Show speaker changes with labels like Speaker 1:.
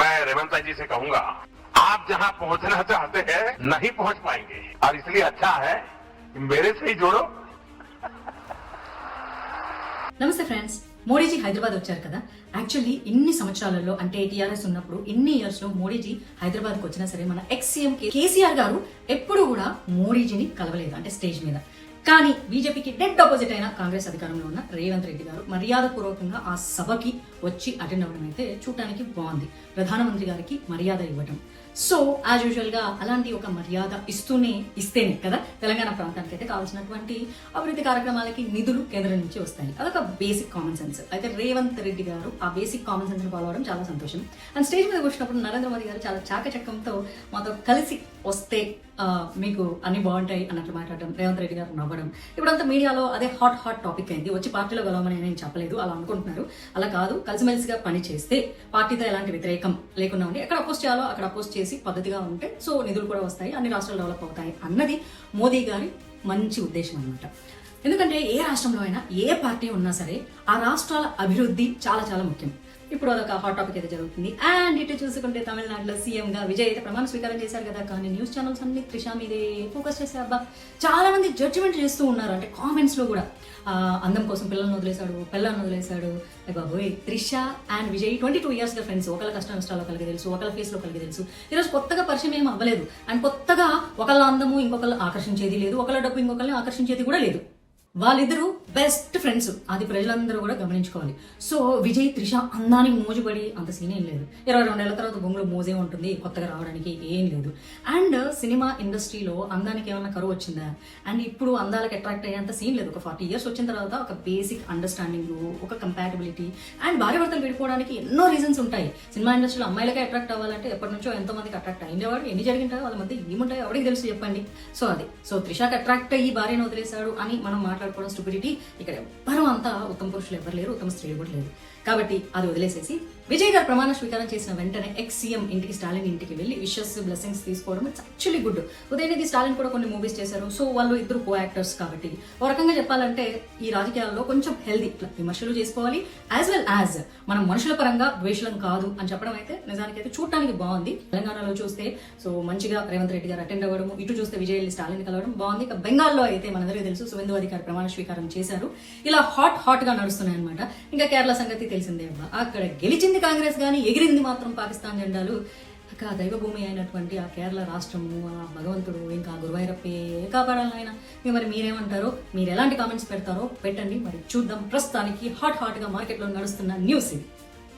Speaker 1: मैं रेवंत जी से कहूंगा, आप जहां पहुंचना चाहते हैं नहीं पहुंच पाएंगे, और इसलिए अच्छा है कि मेरे से ही जोड़ो.
Speaker 2: నమస్తే ఫ్రెండ్స్, మోడీజీ హైదరాబాద్ వచ్చారు కదా. యాక్చువల్లీ ఇన్ని సంవత్సరాలలో అంటే టీఆర్ఎస్ ఉన్నప్పుడు ఇన్ని ఇయర్స్ లో మోడీజీ హైదరాబాద్కి వచ్చినా సరే మన ఎక్స్ సీఎం కేసీఆర్ గారు ఎప్పుడు కూడా మోడీజీని కలవలేదు అంటే స్టేజ్ మీద. కానీ బీజేపీకి డెడ్ ఆపోజిట్ అయిన కాంగ్రెస్ అధికారంలో ఉన్న రేవంత్ రెడ్డి గారు మర్యాదపూర్వకంగా ఆ సభకి వచ్చి అటెండ్ అవ్వడం అయితే చూడటానికి బాగుంది. ప్రధానమంత్రి గారికి మర్యాద ఇవ్వడం. సో యాజ్ యూజువల్ గా అలాంటి ఒక మర్యాద ఇస్తేనే కదా తెలంగాణ ప్రాంతానికి అయితే కావాల్సినటువంటి అభివృద్ధి కార్యక్రమాలకి నిధులు కేంద్రం నుంచి వస్తాయి. అదొక బేసిక్ కామన్ సెన్స్. అయితే రేవంత్ రెడ్డి గారు ఆ బేసిక్ కామన్ సెన్స్ ని ఫాలో అవడం చాలా సంతోషం. అండ్ స్టేజ్ మీద వచ్చినప్పుడు నరేంద్ర మోదీ గారు చాలా చాకచక్యంతో మాతో కలిసి వస్తే మీకు అన్ని బాగుంటాయి అన్నట్లు మాట్లాడడం, రేవంత్ రెడ్డి గారు నవ్వడం. ఇప్పుడంతా మీడియాలో అదే హాట్ టాపిక్ అయింది. వచ్చి పార్టీలో గెలవమని నేను చెప్పలేదు, అలా అనుకుంటున్నారు. అలా కాదు, కలిసిమెలిసిగా పని చేస్తే పార్టీతో ఎలాంటి వ్యతిరేకం లేకుండా ఉండి ఎక్కడ అపోజ్ చేయాలో అక్కడ అపోజ్ చేసి పద్ధతిగా ఉంటే సో నిధులు కూడా వస్తాయి, అన్ని రాష్ట్రాలు డెవలప్ అవుతాయి అన్నది మోదీ గారి మంచి ఉద్దేశం అన్నమాట. ఎందుకంటే ఏ రాష్ట్రంలో అయినా ఏ పార్టీ ఉన్నా సరే ఆ రాష్ట్రాల అభివృద్ధి చాలా చాలా ముఖ్యం. ఇప్పుడు అదొక హాట్ టాపిక్ అయితే జరుగుతుంది. అండ్ ఇటు చూసుకుంటే తమిళనాడులో సీఎం గా విజయ్ అయితే ప్రమాణ స్వీకారం చేశారు కదా. కానీ న్యూస్ ఛానల్స్ అన్ని త్రిష మీదే ఫోకస్ చేసే అబ్బా చాలా మంది జడ్జిమెంట్ చేస్తూ ఉన్నారు. అంటే కామెంట్స్ లో కూడా అందం కోసం పిల్లల్ని వదిలేశాడు, పిల్లల్ని వదిలేశాడు. బాబోయ్, త్రిష అండ్ విజయ్ 22 years గా ఫ్రెండ్స్. ఒకళ్ళ కష్ట నష్టాలు ఒకరికి తెలుసు, ఒకళ్ళ ఫేస్ లో ఒకరికి తెలుసు. ఈరోజు కొత్తగా పరిచయం ఏం అవ్వలేదు. అండ్ కొత్తగా ఒకళ్ళ అందము ఇంకొకళ్ళు ఆకర్షించేది లేదు, ఒకళ్ళ డబ్బు ఇంకొకళ్ళని ఆకర్షించేది కూడా లేదు. వాళ్ళిద్దరూ బెస్ట్ ఫ్రెండ్స్. అది ప్రజలందరూ కూడా గమనించుకోవాలి. సో విజయ్ త్రిష అందానికి మోజుపడి అంత సీన్ ఏం లేదు. 22 ఏళ్ల తర్వాత బొంగులో మోజే ఉంటుంది, కొత్తగా రావడానికి ఏం లేదు. అండ్ సినిమా ఇండస్ట్రీలో అందానికి ఏమన్నా కరువు వచ్చిందా? అండ్ ఇప్పుడు అందాలకు అట్రాక్ట్ అయ్యేంత సీన్ లేదు. ఒక 40 years వచ్చిన తర్వాత ఒక బేసిక్ అండర్స్టాండింగ్, ఒక కంపాటబిలిటీ అండ్ భార్య భర్తలు విడిపోవడానికి ఎన్నో రీజన్స్ ఉంటాయి. సినిమా ఇండస్ట్రీలో అమ్మాయిలకే అట్రాక్ట్ అవ్వాలంటే ఎప్పటి నుంచో ఎంతో మందికి అట్రాక్ట్ అయ్యేవాడు. ఎన్ని జరిగింటాయో వాళ్ళ మధ్య ఏముంటాయో ఎవరికి తెలుసు చెప్పండి. సో త్రిషకి అట్రాక్ట్ అయ్యి భార్యను వదిలేశాడు అని మనం మాట్లాడుకోవడం స్టూపిడిటీ. ఇక్కడ ఎవ్వరూ అంతా ఉత్తమ పురుషులు ఎవ్వరు లేరు, ఉత్తమ స్త్రీలు కూడా లేరు. కాబట్టి అది వదిలేసేసి విజయ్ గారు ప్రమాణ స్వీకారం చేసిన వెంటనే ఎక్స్ సీఎం ఇంటికి, స్టాలిన్ ఇంటికి వెళ్ళి విషెస్ బ్లెస్సింగ్స్ తీసుకోవడం it's actually good. Udhayanidhi Stalin కూడా కొన్ని మూవీస్ చేశారు. సో వాళ్ళు ఇద్దరు కో యాక్టర్స్ కాబట్టి ఒక రకంగా చెప్పాలంటే ఈ రాజకీయాల్లో కొంచెం హెల్దీ విమర్శలు చేసుకోవాలి, యాజ్ వెల్ యాజ్ మనం మనుషుల పరంగా ద్వేషులం కాదు అని చెప్పడం అయితే నిజానికి అయితే చూడటానికి బాగుంది. తెలంగాణలో చూస్తే సో మంచిగా రేవంత్ రెడ్డి గారు అటెండ్ అవ్వడం, ఇటు చూస్తే విజయ్ వెళ్ళి స్టాలిన్ కలవడం బాగుంది. ఇక బెంగాల్లో అయితే మనందరికీ తెలుసు సువేందు అధికారి ప్రమాణ స్వీకారం చేశారు. ఇలా హాట్ గా నడుస్తున్నాయి అనమాట. ఇంకా కేరళ సంగతి తెలిసిందే అబ్బా. అక్కడ గెలిచింది కాంగ్రెస్ కానీ ఎగిరింది మాత్రం పాకిస్తాన్ జెండాలు. ఇక దైవభూమి అయినటువంటి ఆ కేరళ రాష్ట్రము, ఆ భగవంతుడు ఇంకా గురువైరప్పే కాపాడాలని ఆయన. మరి మీరేమంటారో, మీరు ఎలాంటి కామెంట్స్ పెడతారో పెట్టండి, మరి చూద్దాం. ప్రస్తుతానికి హాట్ గా మార్కెట్లో నడుస్తున్న న్యూస్ ఇది.